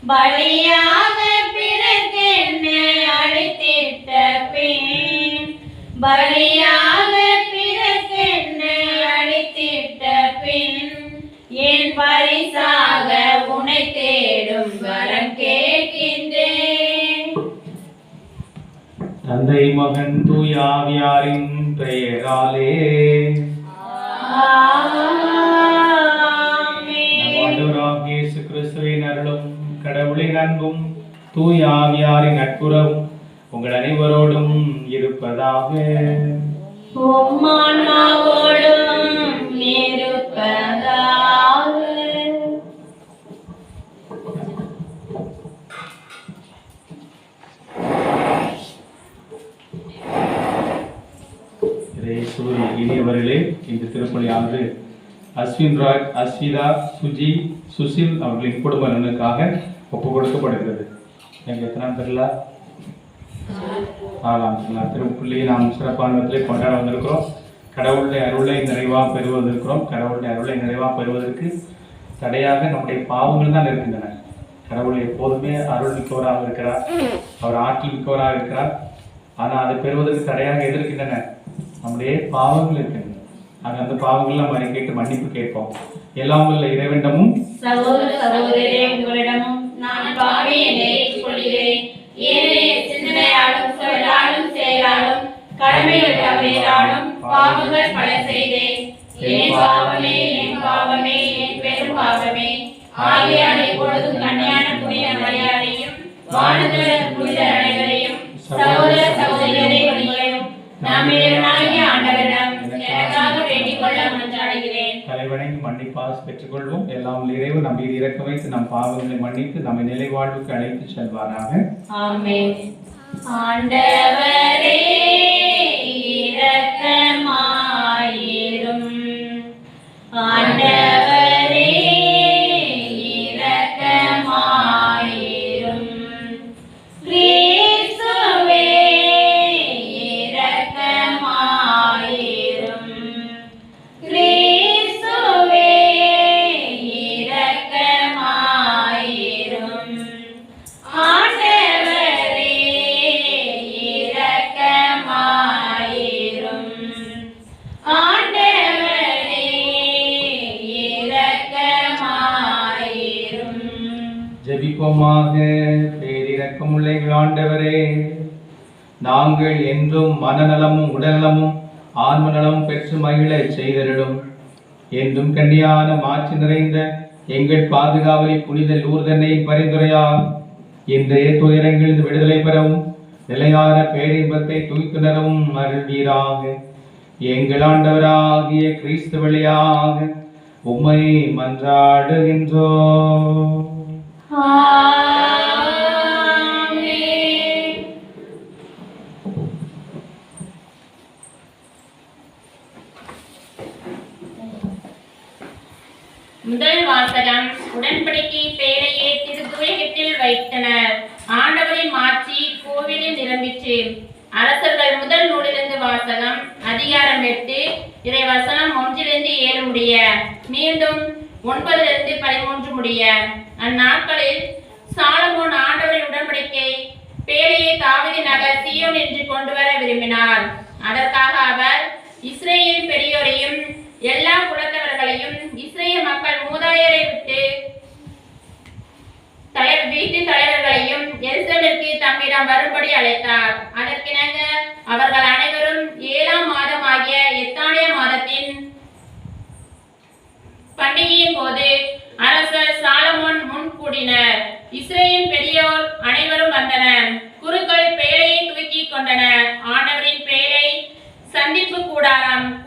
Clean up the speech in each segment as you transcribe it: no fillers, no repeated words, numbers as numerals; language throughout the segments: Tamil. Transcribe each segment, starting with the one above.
பலியாக பிறக்கென்று அழைத்திட்ட பின் பலியாக பிறக்கென்று அழைத்திட்ட பின் என் பரிசாக உன்னை தேடும் வரம் கேட்கின்றேன். தந்தை மகன் தூய ஆவியாரின் பெயராலே இயேசு கிறிஸ்துவின் அருளும் கடவுளின் அன்பும் தூய ஆவியாரின் நட்புறவும் உங்கள் அனைவரோடும் இருப்பதாக. இனியவர்களே, இந்த திருப்பலியானது அஸ்வின் ராஜ், அஸ்விதா, சுஜி, சுசில் அவர்களின் குடும்ப நலனுக்காக ஒப்புக் கொடுக்கப்படுகிறது. எங்கள் எத்தனாம் தெரியல 4ஆம் திருப்பள்ளியை நாம் சிறப்பான விதத்தில் கொண்டாட வந்திருக்கிறோம். கடவுளுடைய அருளை நிறைவாக பெறுவதற்கிறோம். கடவுளுடைய அருளை நிறைவாக பெறுவதற்கு தடையாக நம்முடைய பாவங்கள் தான் இருக்கின்றன. கடவுள் எப்போதுமே அருள் மிக்கவராக இருக்கிறார், அவர் ஆற்றல் மிக்கவராக இருக்கிறார். ஆனால் அதை பெறுவதற்கு தடையாக எதிர்க்கின்றன நம்முடைய பாவங்கள் இருக்கின்றன. அந்த பாவங்கள் நம்ம கேட்டு மன்னிப்பு கேட்போம். எல்லாம் உள்ள இறைவனிடமும் சகோதர சகோதரரே உங்களிடமும் நான் பாவி என்னை ஏற்றுக்கொள்கிறேன். ஏனைய சிந்தனையாலும் சொல்லாலும் செயலாலும் கடமைகள் தவறினாலும் பாவங்கள் பல செய்தேன். என் பாவமே என் பாவமே என் பெரும் பாவமே. ஆகையால் இப்பொழுதும் கன்னியான புனித மரியாதையும் வானதூதர் புனித அனைவரையும் சகோதர சகோதரிகளே உங்களையும் நாம் இறைவனாகிய ஆண்டவரிடம் எனக்காக வேண்டிக் கொள்ள மன்றாடுகிறேன். தலைவணங்கி மன்னிப்பாஸ் பெற்றுக்கொள்வோம். எல்லாம் இறைவன் நம் மீது இரக்கம் வைத்து நம் பாவங்களை மன்னித்து நம்மை நிலை வாழ்வுக்கு அழைத்து செல்வாராக. ஆமென். ஆண்டவரே இரக்கமாயிரும். ஆண்டவரே இரக்கமாயிரும். கிறிஸ்துவே இரக்கமாயிரும். கிறிஸ்துவே இரக்கமாயிரும். ஆண்டவரே இரக்கமாயிரும். ஆண்டவரே இரக்கமாயிரும். ஜெபிப்போமாக. பேரிரக்கமுள்ள எங்கள் ஆண்டவரே, நாங்கள் என்றும் மனநலமும் உடல்நலமும் ஆன்ம நலமும் பெற்று மகிழ செய்தரிடும். என்றும் கண்ணியான மாட்சி நிறைந்த எங்கள் பாதுகாவலை புனித லூர்தன்னை பரிந்துரையால் இன்றைய துயரங்களில் விடுதலை பெறவும் நிலையான பேரின்பத்தை தூய்த்துணரவும் அருள்வீராக. எங்கள் ஆண்டவராகிய கிறிஸ்து வழியாக உம்மை மன்றாடுகின்றோம். முதல் வாசகம். உடன்படிக்கை பேரையே திருத்துவகத்தில் வைத்தனர். ஆண்டவரின் மாட்சி கோவிலில் நிரம்பிற்று. அரசர்கள் முதல் நூலிலிருந்து வாசகம். அதிகாரம் 8 இறை வசனம் 1-7 முடிய, மீண்டும் 9-13 முடிய. அந்நாட்களில் சாலமோன் ஆண்டவரின் உடன்படிக்கை பண்டிகையாக சீயோன் என்று கொண்டு வர விரும்பினார். அதற்காக அவர் இஸ்ரேல் பெரியோரையும் எல்லா குலத்தவர்களையும் இஸ்ரேல் மக்கள் மூதாதையரை விட்டு வீட்டு தலைவர்களையும் எருசலேமிற்கு தம்மிடம் வரும்படி அழைத்தார். அதற்கிணங்க அவர்கள் அனைவரும் 7ஆம் மாதம் ஆகிய எத்தானிய மாதத்தின் பண்டிகையின் போது அரசர் சாலமோன் முன் கூடினர். இஸ்ரேலின் பெரியோர் அனைவரும் வந்தனர். குருக்கள் பேழையை தூக்கி கொண்டனர். ஆண்டவரின் பேழை, சந்திப்பு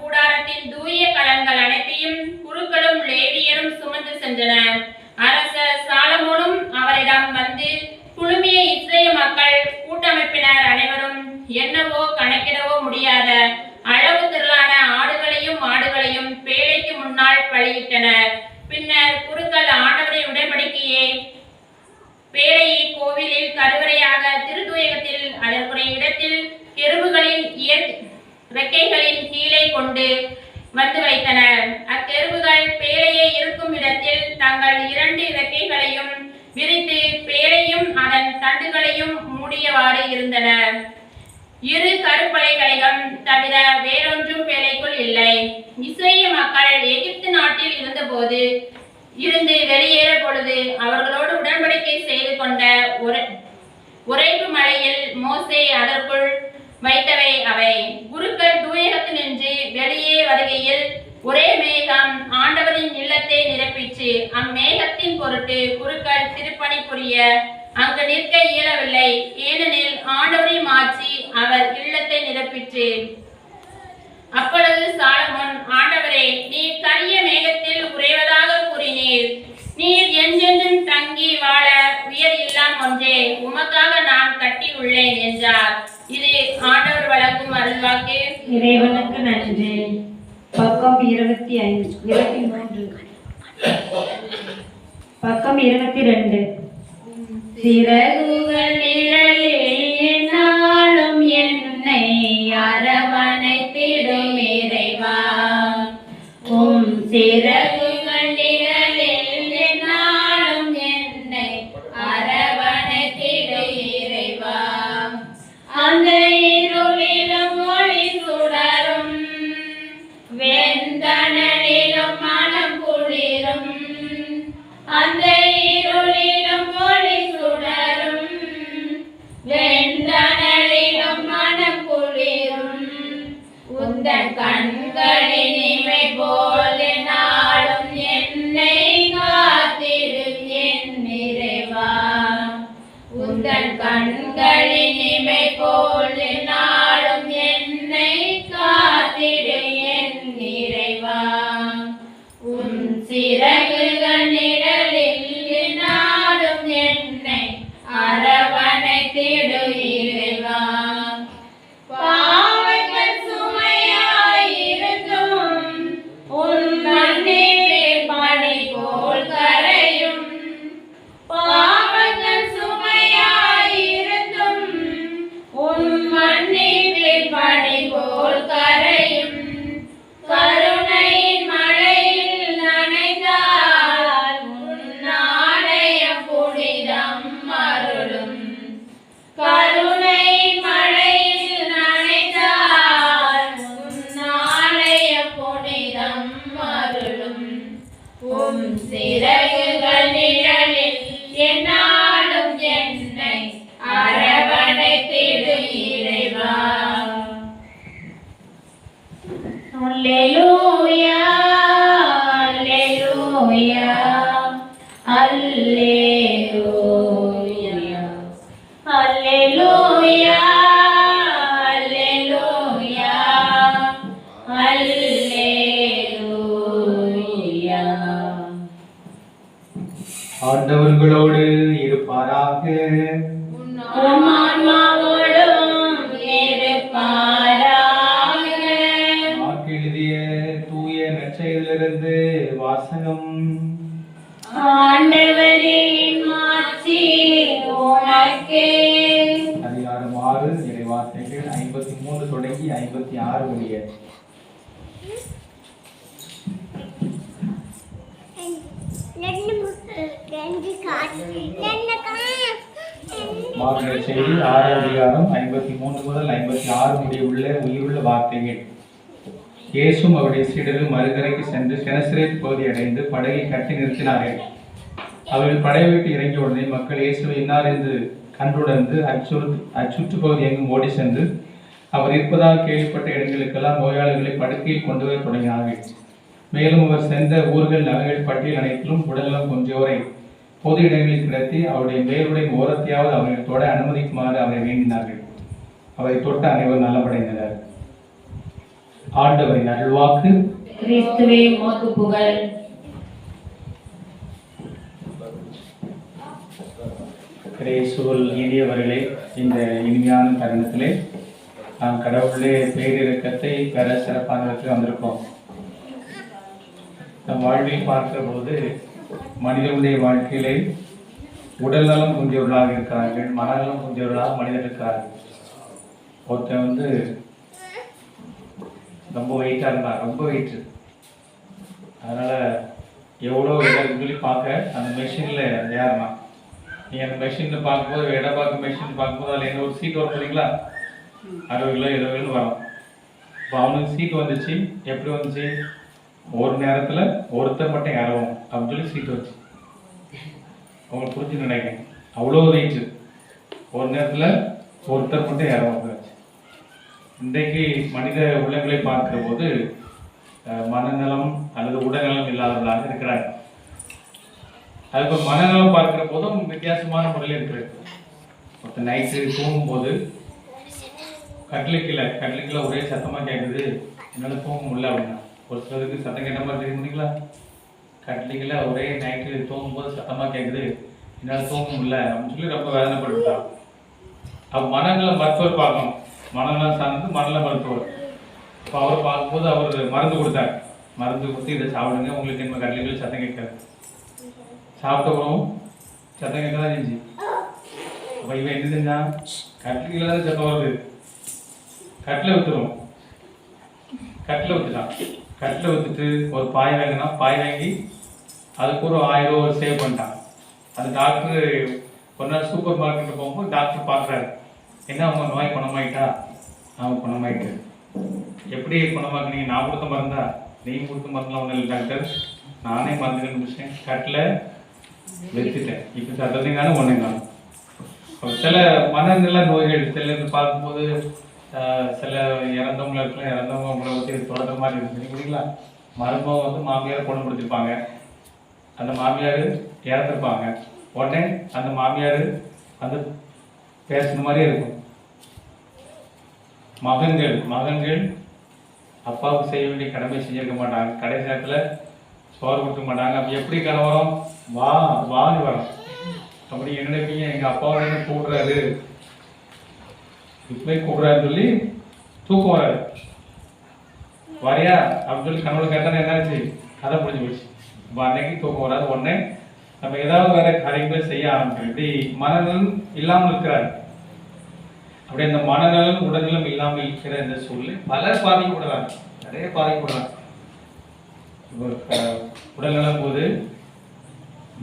கூடாரத்தின் தூய கலன்கள் அனைத்தையும் குருக்களும் லேவியரும் சுமந்து சென்றனர். அரசர் சாலமோனும் அவரிடம் வந்து குழுமிய இஸ்ரேல் மக்கள் கூட்டமைப்பினர் அனைவரும் என்னவோ கணக்கிடவோ முடியாத அளவு திரளான ஆடுகளையும் மாடுகளையும் பேழைக்கு முன்னால் பலியிட்டனர். பின்னர் குருக்கள் ஆண்டவரின் உடன்படிக்கையை பேழையை கோவிலில் கருவறையாக திருத்தூயகத்தில் அதற்குரிய இடத்தில் கெருபுகளின் இறக்கைகளின் கீழே கொண்டு வந்து வைத்தனர். அக்கெருபுகள் பேழையை இருக்கும் இடத்தில் தங்கள் 2 இறக்கைகளையும் விரித்து பேழையும் அதன் தண்டுகளையும் மூடியவாறு இருந்தன. 2 கருப்பலைகளையும் தவிர வேறொன்றும் பேழைக்குள் இல்லை. இஸ்ரேல் மக்கள் எகிப்து நாட்டில் இருந்து வெளியேற பொழுது அவர்களோடு உடன்படிக்கை செய்து கொண்ட உறைவு மலையில் மோசே அதற்குள் வைத்தவை அவை. குருக்கள் தூயகத்தில் நின்று வெளியே வருகையில் ஒரே மேகம் ஆண்டவரின் இல்லத்தை நிரப்பிச்சு. அம்மேகத்தின் பொருட்டு குருக்கள் திருப்பணி புரிய அங்கு நிற்க இயலவில்லை. ஏனெனில் ஆண்டவரின் மாட்சி அவர் இல்லத்தை நிரப்பிற்று. அப்பொழுது சாலமோன், ஆண்டவரே, நீர் கரிய மேகத்தில் உறைவதாக கூறினீர். நீர் என்றென்றும் தங்கி வாழ உயர் இல்லம் ஒன்றே உமக்காக நான் கட்டி உள்ளேன் என்றார். இது ஆண்டவர் வழங்கும் அருள்வாக்கு. இறைவனுக்கு நன்றி. பக்கம் 23. பக்கம் 22. சிறகுகள் நிழலில் நாளும் என்னை அரவணைத்திடும் இறைவா. சிறகுகள் நிழலில் நாளும் என்னை அரவணைத்திடும் இறைவா. அந்த இருளிலும் ஒளி சுடரும் வெந்தனலிலும் மனம் குளிரும். அந்த இருளிலும் ஒளி சுடரும் வெந்தனலிலும் மனம் குளிரும். உந்தன் கண்களின் இமை போல் நாளும் என்னை காத்திடும் என் இறைவா. உந்தன் கண்களின் இமை போல் நாளும் என்னை காத்திடும் என் இறைவா. உன் சிறகுகள் நிழலில் நாளும் என்னை அரவணைத்திடும் இறைவா. பாவங்கள் சுமையாயிருந்தும் உன் மன்னிப்பில் பனி போல் கரையும். பாவங்கள் சுமையாயிருந்தும் உன் மன்னிப்பில் பனி போல் கரையும். கருணையின் மழையில் நனைந்தால் உன்னாலய புனிதம் அருளும். கருணையின் மழையில் நனைந்தால் உன்னாலய புனிதம் அருளும். சிறகுகள் நிழலில் என்னாலும் என்னை அரவணைத்திடு இறைவா. அல்லேலூயா, அல்லேலூயா, அல்லேலூயா, அல்லேலூயா, அல்லேலூயா, அல்லேலூயா. ஆண்டவர்களோடு இருப்பாராக. உம் ஆன்மாவோடும் இருப்பாராக. மார்க் எழுதிய தூய நற்செய்தியிலிருந்து வாசகம். ஆண்டவரே, மாட்சி உமக்கே. அதிகாரம் 6 இறைவார்த்தைகள் 53 தொடங்கி 56 முடிய. மார்க் செய்தி 6 அதிகாரம் 53 முதல் 56 முடிய உள்ள உயிருள்ள வார்த்தைகள். இயேசுவும் அவருடைய சீடர்கள் மறுகரைக்கு சென்று கெனசரேத் பகுதி அடைந்து படகை கட்டி நிறுத்தினார்கள். அவர்கள் படகை விட்டு இறங்கிய உடனே மக்கள் இயேசுவை இன்னார் என்று கண்டுணர்ந்து அச்சுற்று பகுதி எங்கும் ஓடி சென்று அவர் இருப்பதாக கேள்விப்பட்ட இடங்களுக்கெல்லாம் நோயாளிகளை படுக்கையில் கொண்டு வர தொடங்கினார்கள். மேலும் அவர் சென்ற ஊர்கள் நகர்கள் பட்டியல் அனைத்திலும் உடல்நலம் குன்றியோரை பொது இடங்களில் கிடத்தி அவருடைய மேலுடைய ஓரத்தையாவது அவர்கள் தொட அனுமதிக்குமாறு அவரை வேண்டினார்கள். அவரை தொட்ட அனைவரும் நலமடைந்தனர். ஆண்டவரின் அருள்வாக்கு. கிறிஸ்துவே உமக்கு புகழ். கிறிஸ்துவில் இனியவர்களே, இந்த இனிமையான தருணத்திலே நாம் கடவுளுடைய பேரிரக்கத்தை பெற சிறப்பான இடத்தில் வந்திருக்கோம். நம் வாழ்வில் பார்க்கிற போது மனிதனுடைய வாழ்க்கையிலே உடல்நலம் குன்றியவர்களாக இருக்கிறார்கள், மனநலம் குன்றியவர்களாக மனிதர் இருக்கிறார்கள். ஒருத்தர் ரொம்ப வெயிட்டாக இருந்தார், ரொம்ப வெயிட்டு. அதனால் எவ்வளோ இடம்னு சொல்லி பார்க்க அந்த மெஷினில் ஏறலாம். நீங்கள் அந்த மெஷினில் பார்க்கும்போது இட பார்க்க மெஷின் பார்க்கும்போது அதில் என்ன ஒரு சீட் வரும் பார்த்தீங்களா, 60 கிலோ 70 கிலோ வரும். இப்போ அவனுக்கு சீட் வந்துச்சு. எப்படி வந்துச்சு? ஒரு நேரத்தில் ஒருத்தர் மட்டும் ஏறவும் அப்படின்னு சொல்லி சீட் வச்சு. அவங்களுக்கு புரிஞ்சு நினைக்கிறேன், அவ்வளோ வெயிட்டு. ஒரு நேரத்தில் ஒருத்தர் மட்டும் ஏறவும் வச்சு. இன்றைக்கு மனித உள்ளங்களை பார்க்கிற போது மனநலம் அல்லது உடல்நலம் இல்லாதவர்களாக இருக்கிறார். அதுக்கு மனநலம் பார்க்கிற போதும் வித்தியாசமான முறையில் இருக்கிறது. ஒருத்தர் நைட்டு தூங்கும்போது கட்டிலுக்குள்ள ஒரே சத்தமாக கேட்குது, என்னால் தூங்க முடியல அப்படின்னா. ஒரு சிலருக்கு சத்தம் கேட்ட மாதிரி தெரியும் முடியுங்களா? கட்டிலுக்குள்ள ஒரே நைட்டு தூங்கும்போது சத்தமாக கேட்குது, என்னால் தூங்க முடியல அப்படின்னு சொல்லி ரொம்ப வேதனைப்பட்டுட்டான். அப்போ மனநலம் மருத்துவர் பார்க்கணும். மனநலம் சார்ந்து மனநல மருத்துவர். இப்போ அவர் பார்க்கும்போது அவர் மருந்து கொடுத்தார். மருந்து கொடுத்து இதை சாப்பிடுங்க, உங்களுக்கு என்ன கட்டிலுக்குள்ள சத்தம் கேட்காது. சாப்பிட்ட உணவும் சத்தம் கேட்க தான் செஞ்சு. அப்போ இவன் என்ன செஞ்சான்? கட்டிலுக்குள்ள தான் சத்தம் வருது, கட்டில் விற்றுருவோம். கட்டில் விற்றுட்டான். கட்டில் விற்றுட்டு ஒரு பாய் வாங்கினா, பாய் வாங்கி அதுக்கு ஒரு 1000 ரூபா சேவ் பண்ணிட்டான். அது டாக்டர் ஒரு நாள் சூப்பர் மார்க்கெட்டில் போகும்போது டாக்டர் பார்க்குறாரு, என்ன அவங்க நோய் குணமாயிட்டா? அவன் குணமாயிட்டு. எப்படி குணமாக்குனீங்க? நான் கொடுத்த மருந்தா? நீங்கள் கொடுத்த மருந்துலாம் ஒன்றும் இல்லை டாக்டர், நானே மருந்து கண்டுபிடிச்சேன், கட்டில் வச்சுட்டேன், இப்போ சட்டத்தைங்கான ஒன்றுங்கான. சில மனநல நோய்கள் சில பார்க்கும்போது சில இறந்தவங்களை இருக்கலாம், இறந்தவங்க அவங்கள பற்றி தொடர்ற மாதிரி இருக்குது இல்லைங்களா? மருமக மாமியார் குணப்படுத்திருப்பாங்க, அந்த மாமியார் இறந்துருப்பாங்க. உடனே அந்த மாமியார் பேசுன மாதிரியே இருக்கும். மகன்கள் அப்பாவுக்கு செய்ய வேண்டிய கடமை செஞ்சிருக்க மாட்டாங்க, கடைசி நேரத்தில் சோறு கொடுக்க மாட்டாங்க. அப்போ எப்படி கணவரும் வான்னு வரும். அப்படி என்ன நினைப்பீங்க? எங்கள் அப்பாவோட என்ன கூடுறாரு, இப்போ கூடுறாருன்னு சொல்லி தூக்கம் வராது. வரையா அப்படின்னு சொல்லி கணவன் கேட்டானே என்னாச்சு? கதை முடிஞ்சு போச்சு. இப்போ அன்னைக்கு தூக்கம் வராது. உடனே நம்ம ஏதாவது வேற காரியங்களை செய்ய ஆரம்பிக்கிறோம். இப்படி மனநலம் இல்லாமல் இருக்கிறாரு. அப்படி அந்த மனநலம் உடல்நலம் இல்லாமல் இருக்கிற இந்த சூழ்நிலை பலர் பாதிக்கப்படுறாங்க, நிறைய பாதிக்கப்படுறாங்க. இப்போ உடல்நலம் போது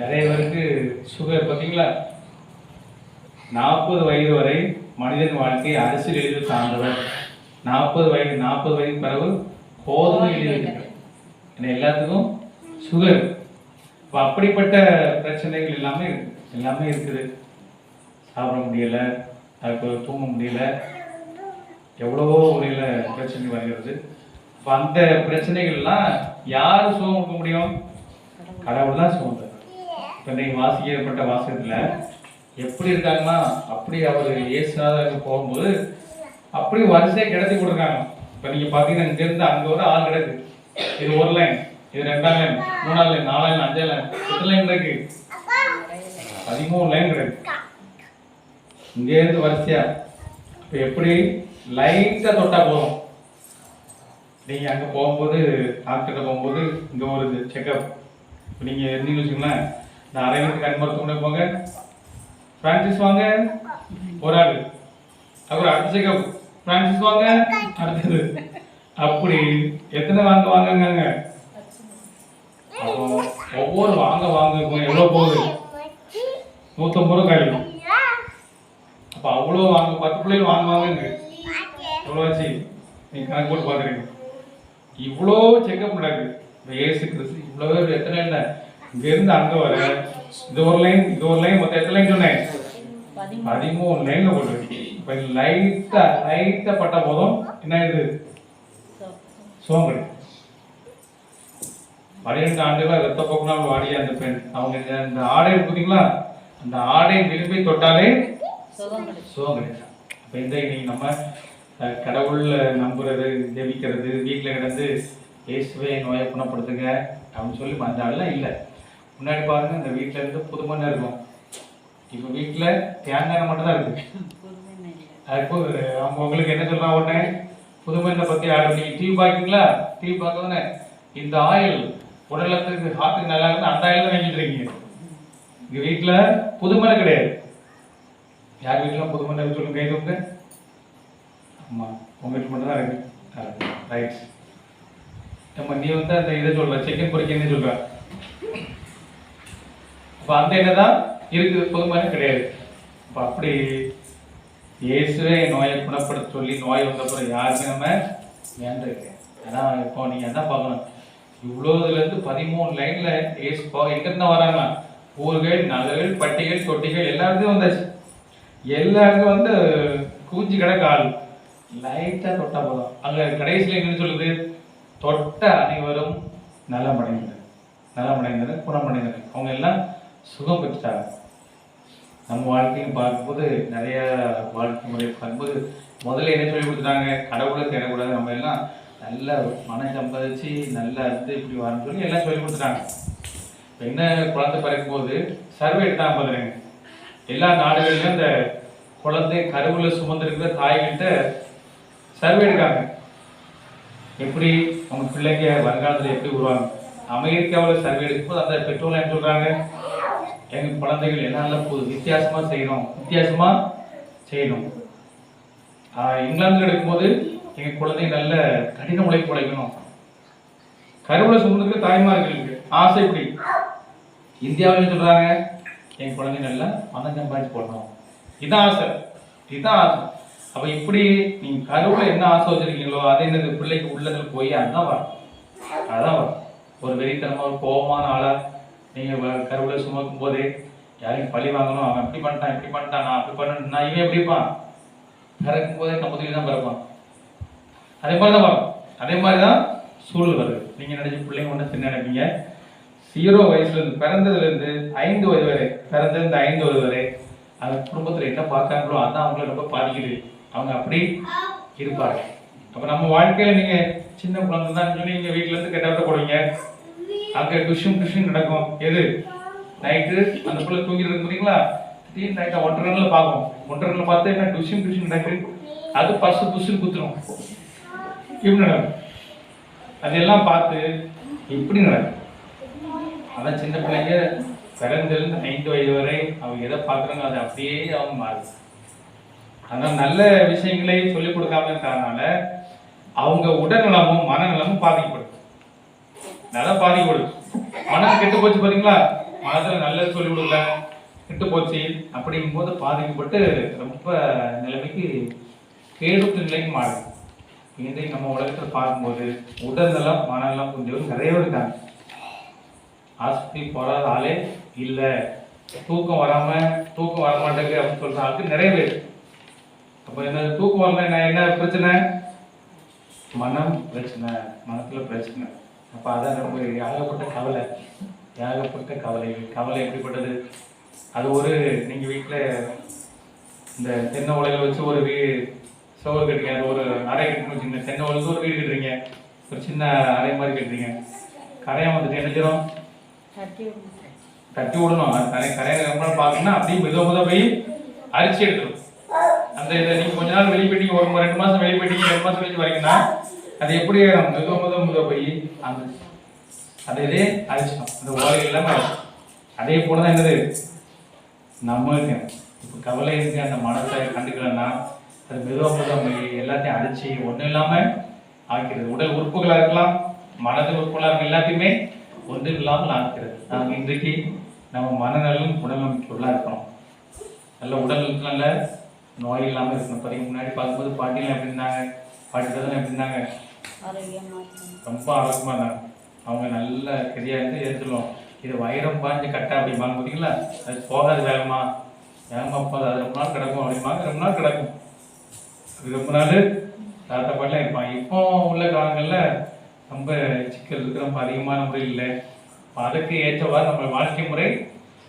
நிறைய பேருக்கு சுகர். பார்த்தீங்களா? 40 வயது வரை மனிதன் வாழ்க்கை அரசியல் எழுதி சார்ந்தவர். 40 வயது பிறகு கோதுமை எழுதி எல்லாத்துக்கும் சுகர். இப்போ அப்படிப்பட்ட பிரச்சனைகள் எல்லாமே இருக்குது. சாப்பிட முடியல, அதுக்கு தூங்க முடியல, எவ்வளவோ வகையில் பிரச்சனை வருகிறது. இப்போ அந்த பிரச்சனைகள்லாம் யார் சுகம் கொடுக்க முடியும்? கடவுள் தான் சுகம் தரும். இப்போ இன்றைக்கு வாசிக்கப்பட்ட வாசகத்தில் எப்படி இருக்காங்கன்னா, அப்படி அவர் இயேசுநாதருக்கு போகும்போது அப்படி வரிசையை கிடத்தி கொடுக்குறாங்க. இப்போ நீங்கள் பார்த்தீங்கன்னா இங்கேருந்து அங்கே ஒரு ஆள் கிடக்கு. இது 1 லைன், இது 2ஆம் லைன், 3ஆம் லைன், 4ஆம் லைன், 5ஆம் லைன், 8 லைன் கிடக்கு, 13 லைன் கிடக்கு. இங்கேருந்து வரிசையா. இப்போ எப்படி லைட்டாக தொட்டால் போதும். நீங்கள் அங்கே போகும்போது டாக்டர்கிட்ட போகும்போது இங்கே ஒரு செக்அப். இப்போ நீங்கள் இருந்தீங்கன்னு வச்சுங்களேன், நான் அரைவனுக்கு கண் மருத்துவமனை போங்க, பிரான்சிஸ் வாங்க, ஒரு ஆள். அப்புறம் அடுத்த செக்அப், பிரான்சிஸ் வாங்க, அடுத்தது. அப்படி எத்தனை வாங்குங்க. அப்போ ஒவ்வொரு வாங்க எவ்வளோ போகுது? 150 ரூபா காலி. அப்போ அவ்வளோ வாங்க 10 பிள்ளைகள் வாங்குவாங்க. எவ்வளோ ஆச்சு நீங்கள் கணக்கு போட்டு பார்க்குறீங்க. இவ்வளோ செக்கப் நடக்குது. இப்போ ஏசு கிறிஸ்து இவ்வளோ பேர் எத்தனை இல்லை இங்கேருந்து அங்கே வர இது ஒரு லைன் மொத்தம் எத்தனை லைன் சொன்னேன்? 13 லைனில் போட்டுருக்கு. இப்போ லைட்டாக பட்ட போதும் என்ன ஆயிடுது? சோகம் கிடைக்கும். 12 ஆண்டுகளாக ரத்த போக்குனால் வாடிய அந்த பெண், அவங்க அந்த ஆடை பார்த்தீங்களா, அந்த ஆடை விரும்பி தொட்டாலே சோகம் கிடைக்கும். இப்போ இந்த இன்னைக்கு நம்ம கடவுள் நம்புறது, ஜெபிக்கிறது, வீட்டில் கிடந்து இயேசுவே நோயை குணப்படுத்துங்க அப்படின்னு சொல்லி வந்தாலும் இல்லை. முன்னாடி பாருங்க, இந்த வீட்டில் இருந்து புதுமண்ணை இருக்கும். இப்போ வீட்டில் தேங்காய் மட்டும் தான் இருக்கு. அதுக்கு அவங்க உங்களுக்கு என்ன சொல்றாங்க, உடனே புதுமண்ணை பற்றி நீங்கள் டிவி பார்க்கீங்களா? டிவி பார்க்கணுன்னு இந்த ஆயில் உடலத்துக்கு ஹார்ட்டுக்கு நல்லா இருக்கு, அந்த ஆயில் தான் வாங்கிட்டு இருக்கீங்க. எங்க வீட்டில் புதுமண்ணை கிடையாது. யார் வீட்டிலும் புதுமண்ணை சொல்லுங்க, கை தூங்க. ஆமா, உங்க வீட்டில் மட்டும் தான் இருக்கு. ரைட். நம்ம நீ வந்து அந்த இதை சொல்ற சிக்கன் பொரிக்கன்னு சொல்ற. அப்ப அந்த என்னதான் இருக்குது, புதுமண்ணை கிடையாது. அப்ப அப்படி இயேசுவே நோயை குணப்படுத்த சொல்லி நோய் வந்தப்பறம் யாருமே நம்ம வேண்டிருக்கு. அதான் இப்போ நீங்க என்ன பார்க்கணும், இவ்வளோதுலேருந்து 13 லைன்ல ஏசு எங்கிருந்தா வராங்க? ஊர்கள், நகர்கள், பட்டிகள், தொட்டிகள் எல்லாருக்கும் வந்தாச்சு. எல்லாருக்கும் வந்து கூஞ்சி கிடக்க ஆள் லைட்டா தொட்டா போதும். அங்க கடைசியில் என்னன்னு சொல்லுது, தொட்ட அனைவரும் நலமடைந்தனர், குணமடைந்தனர். அவங்க எல்லாம் சுகம் பெற்றாங்க. நம்ம வாழ்க்கையும் பார்க்கும்போது நிறைய வாழ்க்கை முறை பார்க்கும்போது முதல்ல என்ன சொல்லி கொடுத்துட்டாங்க, கடவுளை தேடக்கூடாது, நம்ம எல்லாம் நல்ல மனம் சம்பாதிச்சு நல்லா இருந்து இப்படி வரணும்னு சொல்லி எல்லாம் சொல்லி கொடுத்துட்டாங்க. என்ன குழந்தை பிறக்கும் போது சர்வே எடுத்தாங்க பார்க்குறேங்க. எல்லா நாடுகளிலும் இந்த குழந்தை கருவுல சுமந்திருக்கிற தாய்கிட்ட சர்வே எடுக்காங்க. எப்படி அவங்க பிள்ளைங்க வருங்காலத்தில் எப்படி உருவாங்க. அமெரிக்காவில் சர்வே எடுக்கும்போது அந்த பெற்றோர்கள் என்ன சொல்றாங்க, எங்க குழந்தைகள் எல்லாம் வித்தியாசமா செய்யணும். இங்கிலாந்துல எடுக்கும்போது எங்க குழந்தை நல்ல கடின உழைப்பு உழைக்கணும். கருவுல சுமந்துக்கு தாய்மார்களுக்கு ஆசை இப்படி. இந்தியாவில் சொல்றாங்க, என் குழந்தை நல்லா பணம் சம்பாதிச்சு போடணும். இதான் ஆசை. அப்ப இப்படி நீங்க கருவுல என்ன ஆசை வச்சிருக்கீங்களோ அதே இந்த பிள்ளைக்கு உள்ளதுல போய் அதான் வரும். ஒரு வெறித்தனமா ஒரு கோபமான ஆளா நீங்க கருவுல சுமக்கும் போதே யாரையும் பழி வாங்கணும், அவன் இப்படி பண்ணிட்டான், நான் அப்படி பண்ண, இவன் எப்படிப்பான், பிறக்கும் போதே கம்பத்துக்கு தான் பிறப்பான். அதே மாதிரிதான் வரும். அதே மாதிரிதான் சூழல் வருது. நீங்க நினைச்ச பிள்ளைங்க ஒன்று சின்ன நினைப்பீங்க. 0 வயசுல இருந்து பிறந்ததுல இருந்து 5 வயது வரை, பிறந்தது 5 வயது வரை அந்த குடும்பத்துல என்ன பார்க்காங்களோ அதான் அவங்களை ரொம்ப பாதிக்குது. அவங்க அப்படி இருப்பாங்க. அப்ப நம்ம வாழ்க்கையில நீங்க சின்ன குழந்தை தான் சொல்லி நீங்க வீட்டுல இருந்து கெட்டவட்ட போடுவீங்க. அங்க டுஷன் நடக்கும். எது நைட்டு அந்த பிள்ளை தூங்கிட்டு இருக்கு பார்த்தீங்களா, திடீர்னு நைட்டை 1:30 பார்க்கும். 1:30 பார்த்து என்ன டுஷன் நடக்குது, அது புஷுன்னு குத்துரும். இப்படி நடக்கும். அதெல்லாம் பார்த்து இப்படி நடக்கும். அதான் சின்ன பிள்ளைங்க பிறந்திலிருந்து 5 வயது வரை அவங்க எதை பார்க்குறாங்க அதை அப்படியே அவங்க மாறுது. ஆனால் நல்ல விஷயங்களை சொல்லிக் கொடுக்காம இருக்கிறதுனால அவங்க உடல்நலமும் மனநலமும் பாதிக்கப்படும். நல்லா பாதிக்கப்படுது. மனம் கெட்டு போச்சு பார்த்தீங்களா, மனதில் நல்லது சொல்லிக் கொடுக்கல, கெட்டு போச்சு. அப்படிங்கும் போது பாதிக்கப்பட்டு ரொம்ப நிலைமைக்கு கேடுக்கு நிலைக்கு மாறுது. இன்றைக்கு நம்ம உலகத்தில் பார்க்கும்போது உடல்நலம் மனநலம் கொஞ்சம் நிறைய இருக்காங்க. ஆஸ்பத்திரி போகாத ஆளே இல்லை. தூக்கம் வரமாட்டேங்குது அப்படின்னு சொல்ற ஆளுக்கு நிறைய பேர். அப்போ என்ன தூக்கம் வரல, என்ன பிரச்சனை, மனத்துல பிரச்சனை. அப்போ அதான் ரொம்ப ஏகப்பட்ட கவலை எப்படிப்பட்டது. அது ஒரு நீங்கள் வீட்டில் இந்த தென்னை உலைகளை வச்சு ஒரு சோறு கட்டுறீங்க, அது ஒரு அறை கட்டணும். சின்ன தென்னை உலக ஒரு வீடு கட்டுறீங்க, ஒரு சின்ன அறை மாதிரி கட்டுறீங்க. கரையான் வந்துட்டு என்ன செய்யணும், தட்டி விடணும். கரையை பார்த்தீங்கன்னா அப்படியே மெதுவாக போய் அரிசி எடுத்துடும். அந்த இதை நீங்கள் கொஞ்ச நாள் வெளியே போயிட்டீங்க, ஒரு 2 மாதம் வெளியே போயிட்டீங்க, 2 மாதம் கழிச்சு வரீங்கன்னா அது எப்படி மெதுவாக போய் அந்த அதை இதே அரிச்சிடும். அந்த ஓலைகள் எல்லாமே அதே போல தான் என்னது நம்மளுக்கு இப்போ கவலை இருக்கு. அந்த மனத்தை கண்டுக்கலன்னா அது மெதுவாக எல்லாத்தையும் அடிச்சு ஒன்றும் இல்லாமல் ஆக்கிறது. உடல் உறுப்புகளாக இருக்கலாம், மனது உறுப்புகளாக இருக்க எல்லாத்தையுமே ஒன்றும் இல்லாமல் ஆக்கிறது. நாங்கள் இன்றைக்கு நம்ம மனநலம் உடல்நலமுள்ளா இருக்கணும். நல்ல உடல் நல்ல நோய் இல்லாமல் இருக்கணும். பார்த்தீங்க முன்னாடி பார்க்கும்போது பாட்டிலாம் எப்படி இருந்தாங்க, பாட்டி தான் எப்படி இருந்தாங்க, ரொம்ப ஆரோக்கியமாக இருந்தாங்க. அவங்க நல்ல கெதியாக இருந்து எடுத்துருவோம். இது வைரம் பாஞ்சு கட்டா அப்படிம்பாங்க பார்த்தீங்களா, அது போகாது வேகமா போகாது, அது ரொம்ப நாள் கிடக்கும் அப்படிம்பாங்க. ரொம்ப நாள் கிடக்கும், அது ரொம்ப நாள் தாத்தா பாட்டிலாம் இருப்பாங்க. இப்போ உள்ள காலங்களில் ரொம்ப சிக்கல் இருக்கு, ரொம்ப அதிகமான முறை இல்லை. அதுக்கு ஏற்றவாறு நம்ம வாழ்க்கை முறை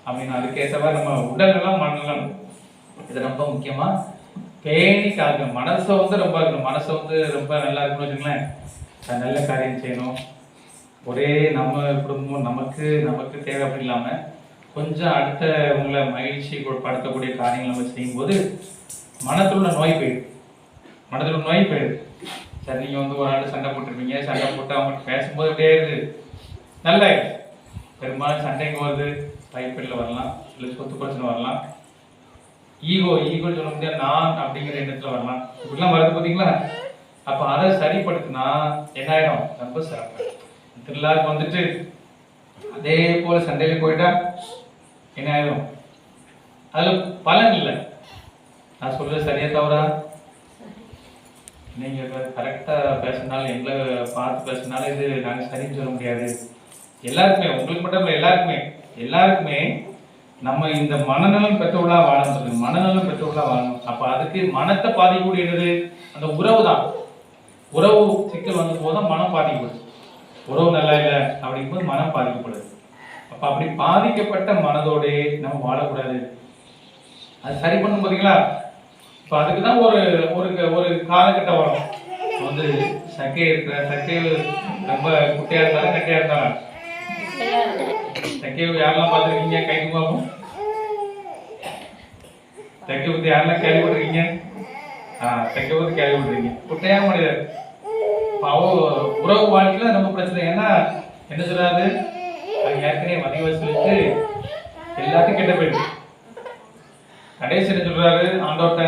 அப்படின்னு அதுக்கு ஏற்றவாறு நம்ம உடல்நலம் மனநலம் இது ரொம்ப முக்கியமாக பேணி காக்கணும். மனசை வந்து ரொம்ப இருக்கணும், மனசை வந்து ரொம்ப நல்லா இருக்கணும்னு வச்சுங்களேன். நல்ல காரியம் செய்யணும். ஒரே நம்ம குடும்பம் நமக்கு நமக்கு தேவை அப்படி இல்லாமல் கொஞ்சம் அடுத்தவங்களை மகிழ்ச்சி படுத்தக்கூடிய காரியங்கள் நம்ம செய்யும்போது மனத்தில் உள்ள நோய் போயிடும். மனதில் உள்ள நோய் போயிடுது. சரி, நீங்கள் வந்து ஒரு ஆள் சண்டை போட்டுருப்பீங்க, சண்டை போட்டு அவங்கள்ட்ட பேசும்போது அப்படியே இருக்குது நல்ல பெரும்பாலும் சண்டைக்கு வருது டைப்பில் வரலாம், இல்லை சொத்து பிரச்சனை வரலாம், ஈகோ சொல்ல முடியாது, நான் அப்படிங்கிற எண்ணத்தில் வரலாம், இப்படிலாம் வருது பார்த்தீங்களா. அப்போ அதை சரிப்படுத்தினா என்ன ஆயிடும், ரொம்ப சிறப்பு. திருவிழாவுக்கு வந்துட்டு அதே போல சண்டையில போயிட்டா என்ன ஆயிடும், அதில் பலன் இல்லை. நான் சொல்றது சரியா தவறா? நீங்கள் கரெக்டாக பேசினாலும் எங்களை பார்த்து பேசினாலும் இது நாங்கள் சரின்னு சொல்ல முடியாது. எல்லாருக்குமே, உங்களுக்கு மட்டும் இல்லை, எல்லாருக்குமே நம்ம இந்த மனநலம் பெற்றவர்களா வாழணும், மனநலம் பெற்றவர்களா வாழணும். அப்போ அதுக்கு மனத்தை பாதிக்கக்கூடியது அந்த உறவு தான். உறவு சிக்கல் வந்து போதும் மனம் பாதிக்கப்படுது. உறவு நல்லா இல்லை அப்படிங்கும்போது மனம் பாதிக்கப்படுது. அப்போ அப்படி பாதிக்கப்பட்ட மனதோடு நம்ம வாழக்கூடாது. அது சரி பண்ணும் பார்த்தீங்களா. இப்போ அதுக்கு தான் ஒரு ஒரு காலகட்டம் வரும். வந்து சக்கை ரொம்ப குட்டையா இருந்தாலும் கட்டையா இருந்தாலும் சக்கையை யாரெல்லாம் பார்த்துருக்கீங்க, கைக்கு பார்ப்போம். சக்கை பற்றி யாரெல்லாம் கேள்விப்பட்டிருக்கீங்க? சக்கை பற்றி கேள்விப்பட்டிருக்கீங்க. குட்டையா மனிதர். உறவு வாழ்க்கையில ரொம்ப பிரச்சனை. ஏன்னா என்ன சொல்றாரு, அது ஏற்கனவே மதிய சொல்லிட்டு எல்லாத்தையும் கெட்ட போயிடுது. கடைசி என்ன சொல்றாரு ஆண்டவர்கிட்ட,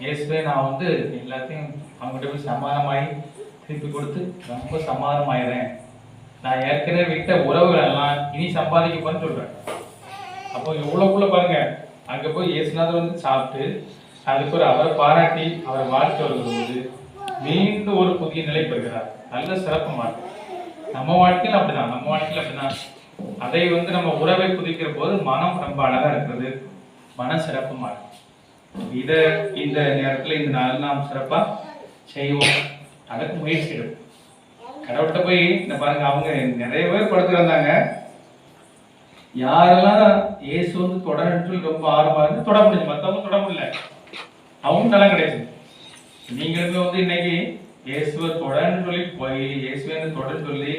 இயேசுவே நான் வந்து எல்லாத்தையும் அவங்ககிட்ட போய் சமாதானமாயி திருப்பி கொடுத்து ரொம்ப சமாதானமாயிடுறேன். நான் ஏற்கனவே விட்ட உறவுகள் எல்லாம் இனி சம்பாதிக்கப்பன்னு சொல்றேன். அப்போ இவ்வளோக்குள்ள பாருங்க, அங்கே போய் இயேசுநாதர் வந்து சாப்பிட்டு அதுக்கு ஒரு அவரை பாராட்டி அவரை வாழ்க்கை வரும்போது மீண்டும் ஒரு புதிய நிலை பெறுகிறார். நல்ல சிறப்பமாக நம்ம வாழ்க்கையில் அப்படிதான். அதை வந்து நம்ம உறவை புதிக்கிற போது மனம் ரொம்ப அழகா இருக்கிறது, மன சிறப்புமா இருக்கு. இதை இந்த நேரத்தில் இந்த நாள் நாம் சிறப்பா செய்வோம். அதுக்கு முயற்சி எடுப்போம். கடவுள்கிட்ட போய் இந்த பாருங்க, அவங்க நிறைய பேர் படுத்து வந்தாங்க. யாரெல்லாம் இயேசு வந்து தொடர்ந்து ரொம்ப ஆர்வமா இருந்து தொட முடிஞ்சு, மற்றவங்க தொட முடியல, அவங்க நல்லா கிடையாது. நீங்களுக்கு வந்து இன்னைக்கு இயேசுவை தொடர்ந்து சொல்லி போய் இயேசுவை தொடர்ந்து சொல்லி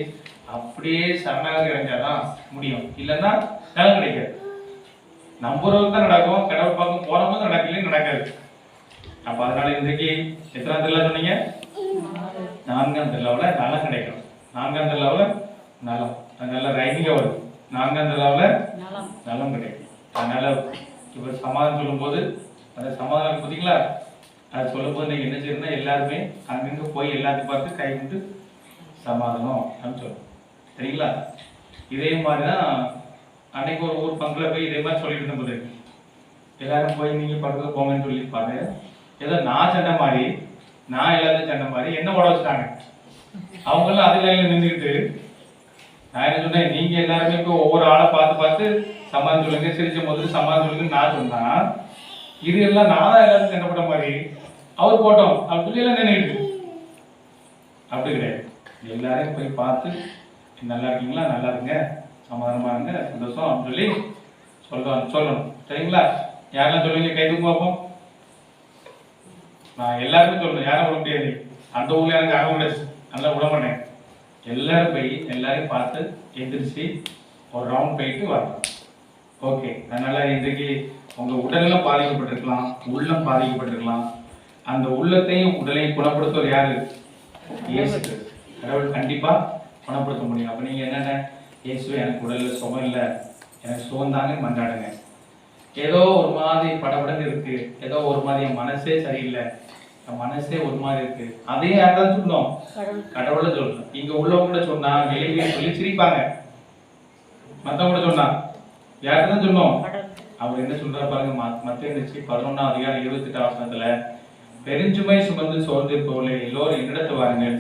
அப்படியே சரணாக இறஞ்சாதான் முடியும், இல்லைன்னா நலம் கிடைக்காது. நம்புறது தான் நடக்கும், கடவுள் பார்க்க போறவங்க நடக்கலையும் நடக்காது. அப்ப அதனால இன்றைக்கு எத்தனாம் திருவிழா சொன்னீங்க? 4ஆம் திருவிழாவில் நலம் கிடைக்கும். 4ஆம் திருவிழாவில் நலம், அதனால ரைமிங்க வரும். 4ஆம் திருவிழாவில் நலம் கிடைக்கும். அதனால இவர் சமாதானம் சொல்லும் போது அந்த சமாதானம் பார்த்தீங்களா, அது சொல்லும் போது நீங்க என்ன செய்யணும்னா எல்லாருமே அங்கங்க போய் எல்லாத்தையும் பார்த்து கை விட்டு சமாதானம் அப்படின்னு சொல்லணும். சரிங்களா? இதே மாதிரிதான் அன்னைக்கு ஒரு ஊர் பங்குல போய் இதே மாதிரி சொல்லிட்டு இருந்த போது எல்லாரும் போய் நீங்க பக்கத்துல போங்கன்னு சொல்லியிருப்பாரு. ஏதோ நான் சண்டை மாதிரி, நான் எல்லாத்தையும் சண்டை மாதிரி என்ன ஓட வச்சுட்டாங்க. அவங்களும் அதுல நின்றுக்கிட்டு நான் என்ன சொன்னேன், நீங்க எல்லாருமே இப்போ ஒவ்வொரு ஆளை பார்த்து பார்த்து சமாதானம் சொல்லுங்க, சிரிச்ச போது சமாதானம் சொல்லுங்க நான் சொன்னா, இது எல்லாம் நான் தான் எல்லாரும் சண்டை போட்ட மாதிரி அவர் போட்டோம் அப்படின்னு சொல்லி எல்லாம் நின்றுக்கிட்டு. அப்படி கிடையாது. எல்லாரையும் போய் பார்த்து நல்லா இருக்கீங்களா, நல்லா இருங்க, சமாதானமா இருங்க, சந்தோஷம் அப்படின்னு சொல்லி சொல்லணும். சரிங்களா? யாரெல்லாம் சொல்லுவீங்க, கை தூக்கு பார்ப்போம். நான் எல்லாருமே சொல்லணும், யாரும் விட முடியாது. அந்த ஊர்ல எனக்கு அக முடியாது, நல்லா விட மாட்டேன். எல்லாரும் போய் எல்லாரையும் பார்த்து எந்திரிச்சு ஒரு ரவுண்ட் போயிட்டு வரணும். ஓகே. அதனால இன்றைக்கு உங்க உடல்நலம் பாதிக்கப்பட்டிருக்கலாம், உள்ளம் பாதிக்கப்பட்டிருக்கலாம். அந்த உள்ளத்தையும் உடலையும் குணப்படுத்துவது யாரு? இயேசு. கடவுள் கண்டிப்பா குணப்படுத்த முடியும். அப்ப நீங்க என்னென்ன, இயேசுவே எனக்கு உடல்ல சுகம் இல்லை, எனக்கு சுகந்தாங்க மன்றாடுங்க. ஏதோ ஒரு மாதிரி படபடன்னு இருக்கு, ஏதோ ஒரு மாதிரி என் மனசே சரியில்லை, என் மனசே ஒரு மாதிரி இருக்கு, அதையும் யார்தான் சொல்லணும்? கடவுளை சொல்லணும். இங்க உள்ளவங்க சொன்னா வெளியே சொல்லி சிரிப்பாங்க, மற்றவங்க சொன்னா யார்தான் சொல்லணும்? அவர் என்ன சொல்றாரு பாருங்க, மத்திய 11ஆம் அதிகாரம் 28ஆம் வசனத்துல, பெருஞ்சுமை சுமந்து சோர்ந்திருப்பவர்களே எல்லோரும் என்னிடத்து வாருங்கள்,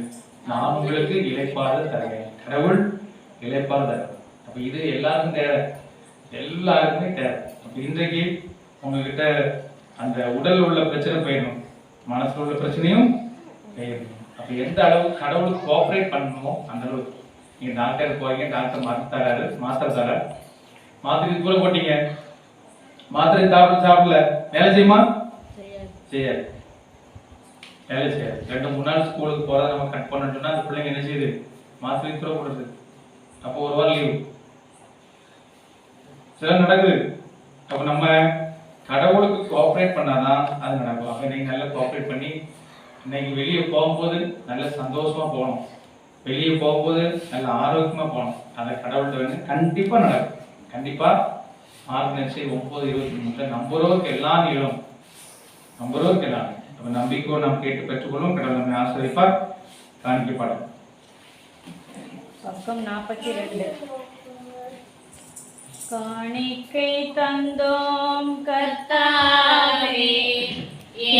நான் உங்களுக்கு இளைப்பாறு தருவேன். கடவுள் இளைப்பாறு தருவேன். அப்ப இது எல்லாருக்கும் தேவை, எல்லாருக்குமே தேவை. அப்ப இன்றைக்கு உங்ககிட்ட அந்த உடல் உள்ள பிரச்சனை போயிடணும், மனசுல உள்ள பிரச்சனையும் போயிடணும். அப்ப எந்த அளவுக்கு கடவுளுக்கு கோஆபரேட் பண்ணணுமோ அந்த அளவுக்கு. நீங்க டாக்டர் போறீங்க, டாக்டர் மாத்திரை தராரு, மாத்திரை கூட போட்டீங்க, மாத்திரை சாப்பிடல, வேலை செய்யுமா? செய்யாது, வேலை செய்யாது. 2-3 நாள் ஸ்கூலுக்கு போறத நம்ம கட் பண்ணோம்னா அந்த பிள்ளைங்க என்ன செய்யுது, மாத்திரை தூர போடுறது. அப்போ ஒரு வாரம் லீவு சில நடக்குது. அப்ப நம்ம கடவுளுக்கு கோஆபரேட் பண்ணாதான் அது நடக்கும். அப்ப நீங்க நல்லா கோஆபரேட் பண்ணி இன்னைக்கு வெளியே போகும்போது நல்ல சந்தோஷமா போகணும், வெளியே போகும்போது நல்ல ஆரோக்கியமா போகணும். அதை கடவுள்கிட்ட வந்து கண்டிப்பா நடக்கும். கண்டிப்பா மார்க் 9:23 நம்புறவருக்கு எல்லாம் இயலும், நம்புறவருக்கு எல்லாம். அப்ப நம்பிக்கை நாம் கேட்டு பெற்றுக்கொள்ளும், கடவுள் நம்மை ஆசீர்வதிப்பார். காணிக்கப்படும். பக்கம் 42. காணிக்கை தந்தோம் கர்த்தாவே,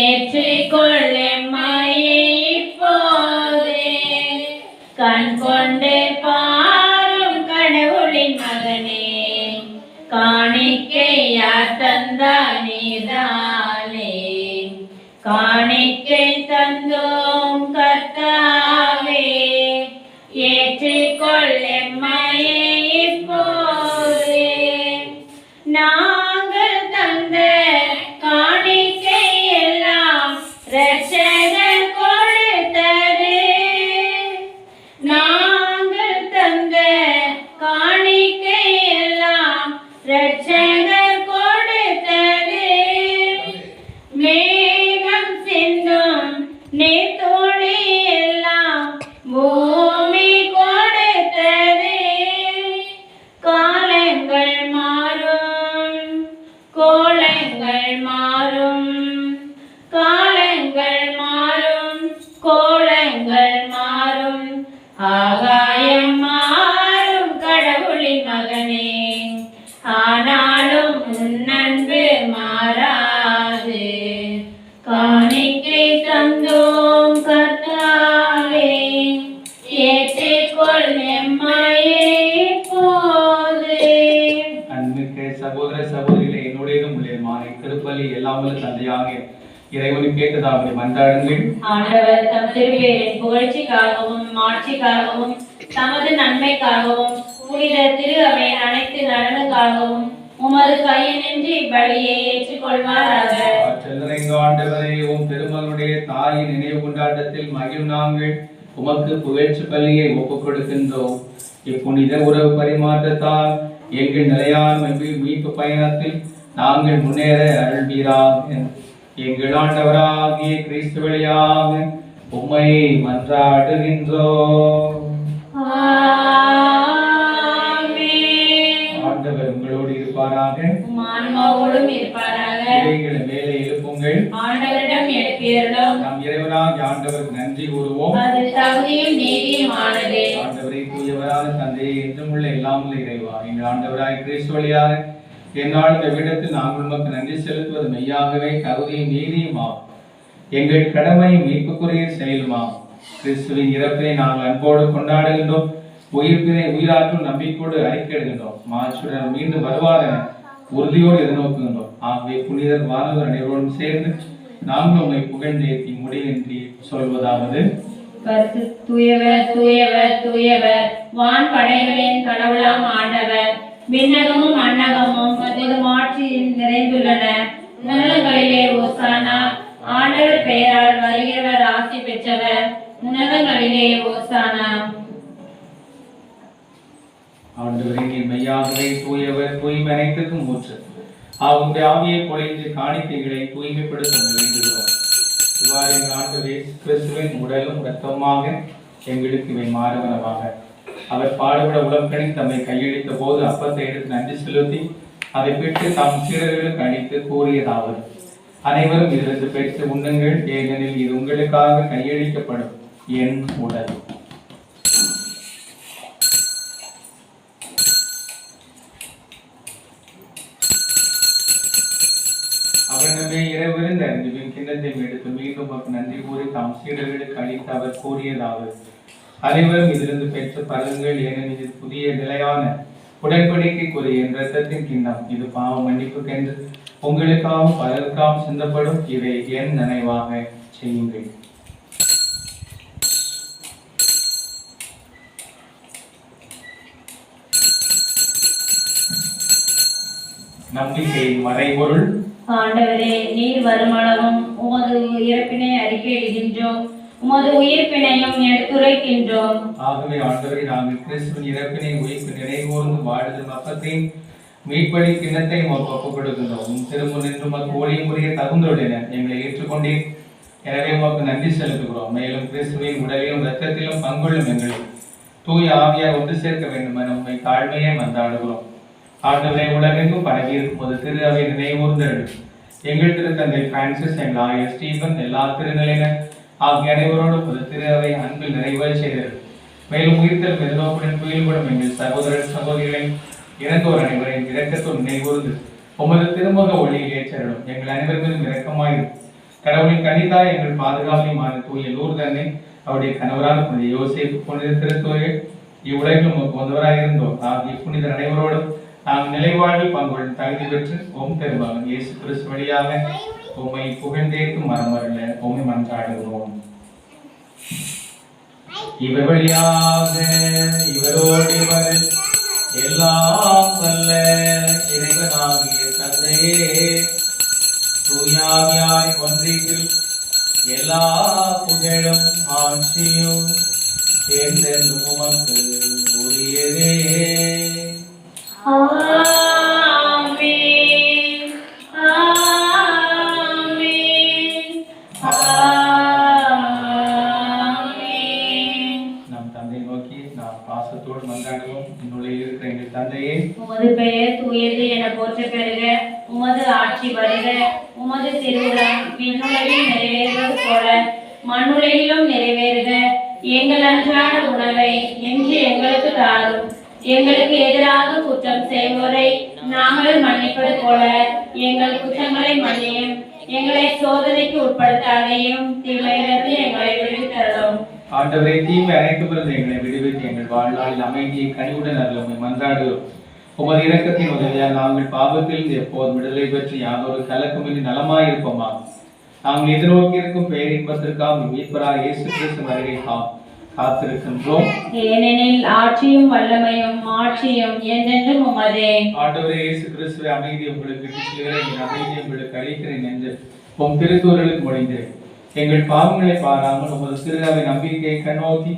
ஏற்றிக்கொள்ளெம்மையை இப்போதே, கண் கொண்டு பாரும் கடவுளின் மகனே, காணிக்கையா தந்தா நீதானே. காணிக்கை தந்தோம் கர்த்தாவே, ஏற்றிக்கொள்ளெம்மையை இப்போதே, நாங்கள் தந்த காணிக்கை எல்லாம் இரட்சகர் கொடுத்தது. நாங்கள் தந்த காணிக்கை எல்லாம் இரட்சகர் கொடுத்தது. மேகம் சிந்தும் நீர்த்துளி எல்லாம் பூமி கொடுத்தது. காலங்கள் மாறும், கோலங்கள் மாறும், காலங்கள் மாறும், கோலங்கள் மாறும், ஆகாயம் மாறும் கடவுளின் மகனே, ஆனாலும் உன் அன்பு மாறாது. காணிக்கை தந்தோம் கர்த்தாவே, ஏற்றிக்கொள்ளெம்மையை இப்போது. அன்பிற்க சகோதர சகோதரிகளே, என்னுடையதும் உள்ளேமான திருப்பலி எல்லாம் வல்ல தந்தையாக இறைவனுக்கு கேட்டதாவது மன்றாடுங்கள். ஆண்டவர் தம் திருப்பேரின் புகழ்ச்சிக்காகவும் மாட்சிக்காகவும் தமது நன்மைக்காகவும் புனித திரு அவையின் அனைத்து நலனுக்காகவும் உமது கையினின்றி பலியை ஏற்றுக்கொள்வாராக. ஆண்டவரே, உம் திருமகனுடைய தாயின் நினைவு கொண்டாட்டத்தில் மகிழும் நாங்கள் உமக்கு புகழ்ச்சி பலியை ஒப்புக் கொடுக்கின்றோம். இப்புனித உறவு பரிமாற்றத்தால் எங்கள் நிலையான மீட்பு பயணத்தில் நாங்கள் முன்னேற அருள்வீராக. எங்கள் ஆண்டவராகிய கிறிஸ்து வழியாக உம்மை மன்றாடுகின்றோம். ஆண்டவர் உங்களோடு இருப்பாராக, ஆன்மாவோடும் இருப்பாராக. இவைகளை மேலே எழுப்புங்கள். ஆண்டவரிடம் எழுப்பியருளும். நம் இறைவனாகிய ஆண்டவருக்கு நன்றி கூறுவோம். அது தகுதியும் நீதியுமானது. ஆண்டவரை தூயவரான தந்தையை என்றும் உள்ள எல்லாம் உள்ள இறைவா, எங்கள் ஆண்டவராய் கிறிஸ்து வழியாக எந்நாளும் எவ்விடத்தில் நாங்கள் உமக்கு நன்றி செலுத்துவது மெய்யாகவே தகுதியும் நீதியுமாகும். எங்கள் கடமையும் மீட்புக்குரிய செயலுமாகும். கிறிஸ்துவின் இறப்பை நாங்கள் அன்போடு கொண்டாடுகின்றோம். உயிராற்றும் நம்பிக்கையோடு அறிக்கையிடுகின்றோம். மாற்றுடன் மீண்டும் வருவார் என உறுதியோடு எதிர்நோக்குகின்றோம். ஆகவே புனிதர் வானவர் அனைவரோடும் சேர்ந்து நாங்கள் உண்மை புகழ்ந்தேற்றி முடிவின்றி சொல்வதாவது: தூயவர் தூயவர் தூயவர், வான் படைகளின் கடவுளாம் ஆண்டவர். விண்ணகமும் மண்ணகமும் மது மாட்சியில் நிறைந்துள்ளன. உன்னதங்களிலே ஓசானா. ஆண்டவர் பெயரால் வருகிறவர் ஆசி பெற்றவர். உன்னதங்களிலே ஓசானா. ஆண்டவரே, நீர் மெய்யாகவே தூயவர், தூய்மை அனைத்துக்கும் ஊற்று. அவருடைய ஆவியை பொழிந்து காணிக்கைகளை தூய்மைப்படுத்த வேண்டுகிறோம். இவ்வாறு எங்கள் ஆண்டவரே கிறிஸ்துவின் உடலும் இரத்தமாக எங்களுக்கு இவை மாறுவனவாக. அவர் பாடுபட உலகணி தம்மை கையளித்த போது அப்பத்தை எடுத்து நன்றி செலுத்தி அதை பெற்று தாம் சீடர்களுக்கு அளித்து கூறியதாவது: அனைவரும் இதிலிருந்து பெற்று உண்ணுங்கள், ஏனெனில் இது உங்களுக்காக கையளிக்கப்படும் என் உடல். அப்பத்தையும் எடுத்து மீண்டும் நன்றி கூறி தாம் சீடர்களுக்கு அளித்து அவர் கூறியதாவது, அனைவரும் இதிலிருந்து பெற்று பருங்கள், ஏனெனில் இது புதிய நிலையான உடன்படிக்கைக்குரிய என் இரத்தத்தின் கிண்ணம். இது பாவ மன்னிப்புக்கென்று உங்களுக்காகவும் பலருக்காகவும் சிந்தப்படும். இதை என் நினைவாக செய்யுங்கள். நம்பிக்கையின் மறைபொருள். ஆண்டவரே, நீர் வருமளவும் உமது இறப்பினை அறிக்கையிடுகின்றோம், உமது உயிர்ப்பினையும் எடுத்துரைக்கின்றோம். ஆகவே ஆண்டவரே, நாங்கள் கிறிஸ்துவின் இறப்பினை உயிர்ப்பு நினைவுகூர்ந்து வாழும் அப்பத்தையும் மீட்படி கிண்ணத்தையும் ஒப்புக் கொடுக்கின்றோம். திருமுன் நின்று உமக்கு ஊழியமுறைய தகுந்தோடின எங்களை ஏற்றுக்கொண்டீர். எனவே உமக்கு நன்றி செலுத்துகிறோம். மேலும் கிறிஸ்துவின் உடலிலும் இரத்தத்திலும் பங்குள்ளும் எங்களை தூய ஆவியார் ஒன்று சேர்க்க வேண்டும் என உண்மை தாழ்மையை மன்றாடுகிறோம். ஆண்டவரை உலகெங்கும் பரவியிருக்கும் போது திரு அவை நினைவூர்ந்தது. எங்கள் திருத்தந்தை பிரான்சிஸ், எங்கள் ஆயர் ஸ்டீபன், எல்லா திருநிலையினர் ஆகிய அனைவரோடு பொது திரு அவை அன்பில் நிறைவேற செய்தது. மேலும் உயிர்த்தல் எதிர்நோக்குடன் துயில்படும் எங்கள் சகோதரர் சகோதரிகளை இறந்தோர் அனைவரையும் இரக்கத்தோடு நினைவூர்ந்து உமது திருமுக ஒளியில் ஏற்றரும். எங்கள் அனைவர் மீதும் இரக்கமாயிரும். கடவுளின் கனிதாய் எங்கள் பாதுகாப்பையுமான தூய லூர்து அன்னை, அவருடைய கணவரால் புனித யோசேப்பு, புனித திருத்தூயர், இவ்வுலகில் உமக்கு வந்தவராயிருந்தோர் ஆகிய புனிதர் அனைவரோடும் நாம் நிலைவாழ்வில் பங்குடன் தகுதி பெற்று ஓம் பெருமகன் இயேசு கிறிஸ்து வழியாக உம்மை புகழ்ந்தேற்கும் மரமருள உம்மை மன்றாடுகிறோம். இவர் வழியாக இவரோடு இவர் எல்லாம் வல்ல இறைவனாகிய தந்தையே, தூயாவியாய் ஒன்றில் எல்லா புகழும் ஆட்சியும் என்றென்றும் உமக்கு உரியதே. ஆமென், ஆமென், ஆமென். நம் தந்தை நோக்கி நாம் பாசத்தோடு மன்றாடுவோம். என்னுடைய இருக்கிற எங்கள் தந்தையே, உமது பெயர் தூயது என போற்ற பெறுக, உமது ஆட்சி வருக, உமது திருவுளம் விண்ணுலகில் நிறைவேறுவது போல மண்ணுலகிலும் நிறைவேறுக. எங்கள் அன்றாட உணவை இன்று எங்களுக்கு தாரும். எங்களுக்கு எதிராக குற்றம் செய்வோரை நாங்கள் மன்னிப்பது போல எங்கள் குற்றங்களை மன்னியும். எங்களை சோதனைக்கு உட்படுத்தாதையும் தீமையிலிருந்து எங்களை விடுவித்தருளும். ஆண்டவரே, தீமை அனைத்துமிருந்து எங்களை விடுவித்து எங்கள் வாழ்நாளில் அமைதியை கனிவுடன் அருளும் மன்றாடுகிறோம். உமது இரக்கத்தின் உதவியால் நாங்கள் பாவத்திலிருந்து எப்போதும் விடுதலை பெற்று யாதொரு கலக்கமின்றி நலமாயிருப்போமா. நாங்கள் எதிர்நோக்கி இருக்கும் பேரின்பத்திற்காக மீட்பராக இயேசு கிறிஸ்து வருகை காத்திருக்கின்றோம். ஏனெனில் ஆட்சியும் வல்லமையும் ஆட்சியும் என்றென்றும் உமதே. ஆண்டவரே இயேசு கிறிஸ்துவை, அமைதி உங்களுக்கு விட்டுகிறேன், அமைதி உங்களுக்கு அளிக்கிறேன் என்று உம் திருத்தூதர்களுக்கு மொழிந்தேன். எங்கள் பாவங்களை பாராமல் உமது திருநாவை நம்பிக்கையை கண்ணோக்கி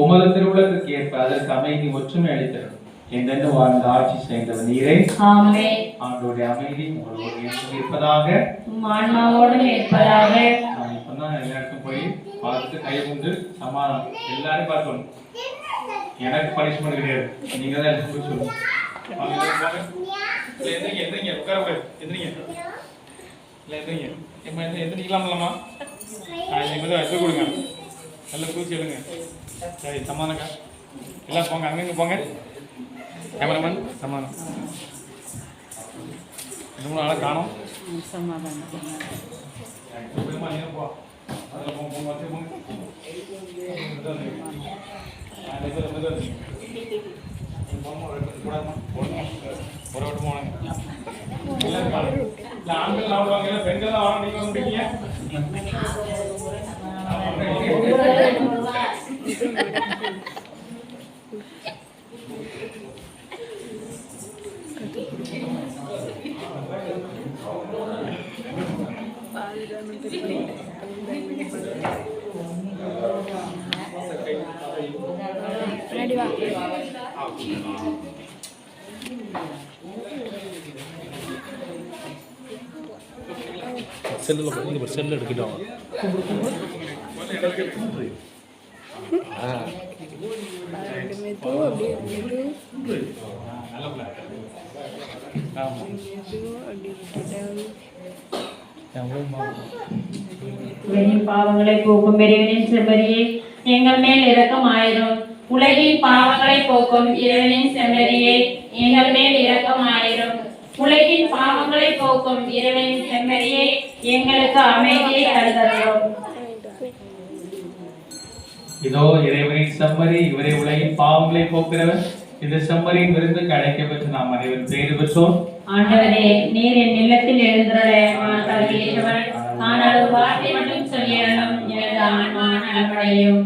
உமது திருவுலகிற்கு ஏற்ப அதற்கு அமைதி ஒற்றுமை அளித்தரும். என்றென்று வாழ்ந்த ஆட்சி செய்தவர் நீரே. ஆமென். ஆண்டவருடைய அமைதி உங்களோடு இருப்பதாக, ஆன்மாவோடும் இருப்பதாக. நான் இப்பதான் எல்லாருக்கும் போய் பார்த்து கை கொண்டு சமாதானம் எல்லாரும் பார்க்கணும். எனக்கு பனிஷ்மெண்ட் கிடையாது, நீங்க தான் எனக்கு போய் சொல்லுங்க. எந்திரிங்க உட்கார போய் எந்திரிங்க இல்லை எந்திரிங்க எந்திரிக்கலாம்லம்மா. இது கொடுங்க, நல்லா தூச்சி எடுங்க. சரி, சமாதானக்கா எல்லாம் போங்க, அங்கங்க போங்க. கேமராமேன் சமாதானம். 2 நாளாக காணும். சமாதானம் அதில் போங்க போங்க வச்சு போங்க. ஒரு வட்டம் போனாங்க. இல்லை ஆண்கள் சாப்பிடுவாங்க, இல்லை பெண்கள் தான் வரோம். நீங்கள் வந்துட்டீங்க. செல்லில் செல்லு எடுக்கிட்டோம். உலகின் பாவங்களை போக்கும் இறைவனின் செம்மறியே, எங்கள் மேல் இரக்கமாயிரும். உலகின் பாவங்களை போக்கும் இறைவனின் செம்மறியே, எங்கள் மேல் இரக்கமாயிரும். உலகின் பாவங்களை போக்கும் இறைவனின் செம்மறியே, எங்களுக்கு அமைதியை தருகிறோம். இதோ இறைவனின் செம்மறி, இவரை உலகின் பாவங்களை போக்குகிறவர். இந்த செம்மறியின் விருந்துக்கு அழைக்கப்பட்டு நாம் அனைவரும் பேறு பெற்றோம். ஆண்டவரே, நீர் என் இல்லத்தில் எழுந்துள்ள நான் தகுதியற்றவன். ஆனால் ஒரு வார்த்தை மட்டும் சொல்லியறணும், எனது ஆன்மா நலமடையும்.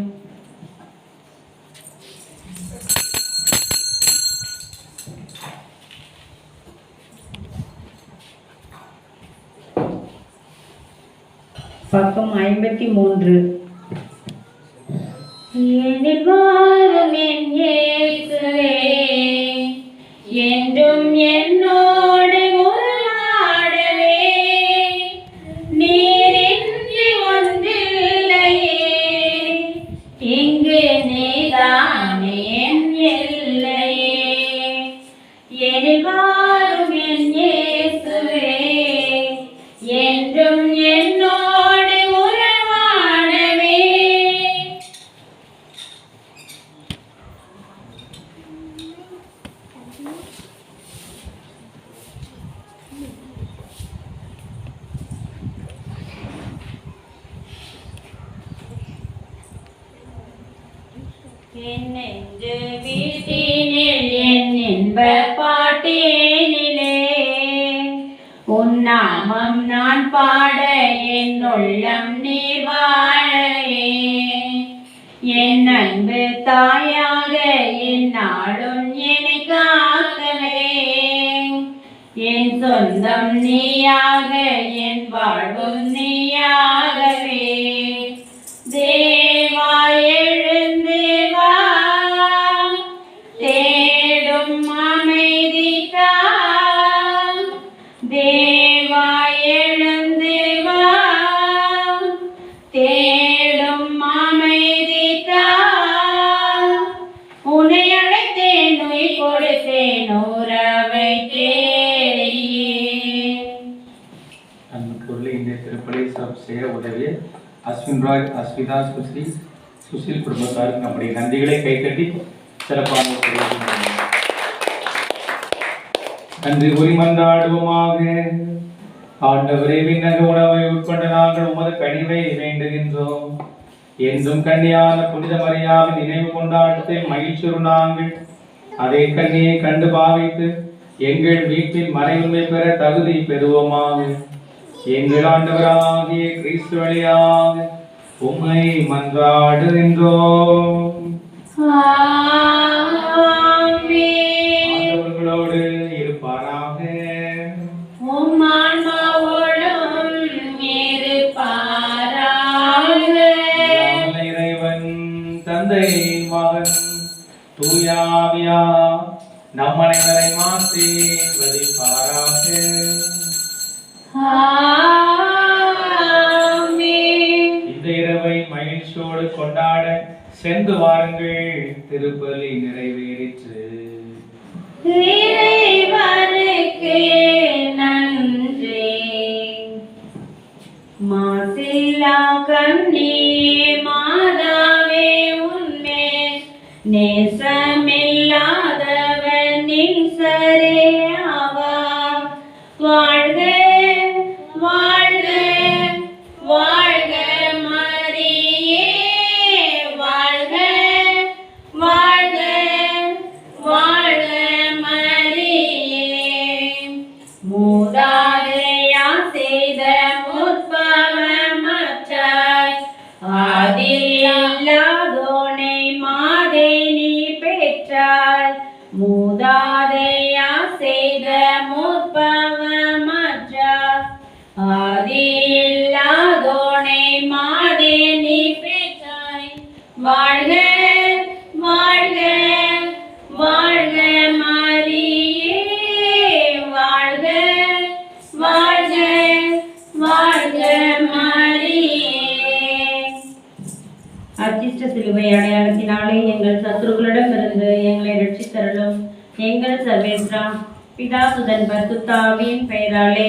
பக்கம் 53. என்னில் வாழும் என் இயேசுவே, என்றும் என்னோடு உறவாடவே, நீரின்றி ஒன்றில்லையே, இங்கு நீதானே என் எல்லையே. என்னில் வாழும் என் இயேசுவே, என்றும் என்னோடு உறவாடவே. என் நெஞ்சு வீட்டினில் என் இன்ப பாட்டினிலே, உன் நாமம் நான் பாட என் உள்ளம் நீ வாழவே. என் அன்பு தாயாக என் நாளும் என்னை காக்கவே. என் சொந்தம் நீயாக என் வாழ்வும் நீயாகவே. தேவா எழுந்து வா, தேடும் அமைதி தா. தேவா எழுந்து வா, தேடும் அமைதி தா. உன்னை அழைத்தேன், உயிர் கொடுத்தேன், உறவை தேடியே. அன்புக்குள்ள இந்த திருப்பலி சிறப்பு செய்ய உதவிய அஸ்வின் ராய், அஸ்விதா, சுசில் குடும்பத்தாருக்கு நம்முடைய நன்றிகளை கைத்தட்டி சிறப்பாக நன்றி கூறி மன்றாடுவோமாக. ஆண்டவரே, விண்ணக உணவை உட்கொண்ட நாங்கள் உமது கனிவை வேண்டுகின்றோம். என்றும் கன்னியான புனித மரியாவின் நினைவு கொண்டாட்டத்தில் மகிழ்ச்சியுறு நாங்கள் அதே கன்னியை கண்டு பாவித்து எங்கள் வீட்டில் மறைவுமை பெற தகுதி பெறுவோமாக. எங்கள் ஆண்டவராகிய கிறிஸ்து வழியாக உம்மை மன்றாடுகின்றோம். ஆண்டவர்களோடு இருப்பாராக. உம் ஆன்மாவோடும் இருப்பாராக. இறைவன் தந்தை, மகன், தூயாவியா நம் அனைவரை மாற்றி வதிப்பாராக. இந்த இரவை மகிழ்ச்சியோடு கொண்டாட சென்று வாருங்கள். திருப்பலி நிறைவேறிற்று. இறைவனுக்கு நன்றி. மாசில்லா கண்ணியே மாதாவே, உன்மேல் நேசமில்லாதவன் நீசரே ஆவார். வாழ்க வாழ்க வாழ்க மரியே, வாழ்க வாழ்க வாழ்க மரியே. மூதாதையா செய்த முற்பவமற்றாய், ஆதியில்லாதோனை மாதை நீ பெற்றாய். மூதாதையா செய்த முற்பவமற்றாய், ஆதியில்லாதோனை மாதை நீ பெற்றாய். வாழ்க வாழ்க வாழ்க மரியே, வாழ்க வாழ்க வாழ்க மரியே. அர்ச்சிஷ்ட சிலுவை அடையாளத்தினாலே எங்கள் சத்துருக்களிடமிருந்து எங்களை ரட்சித்தருளும். எங்கள் சர்வேஸ்வரா, பிதா சுதன் பரிசுத்த ஆவியின் பெயராலே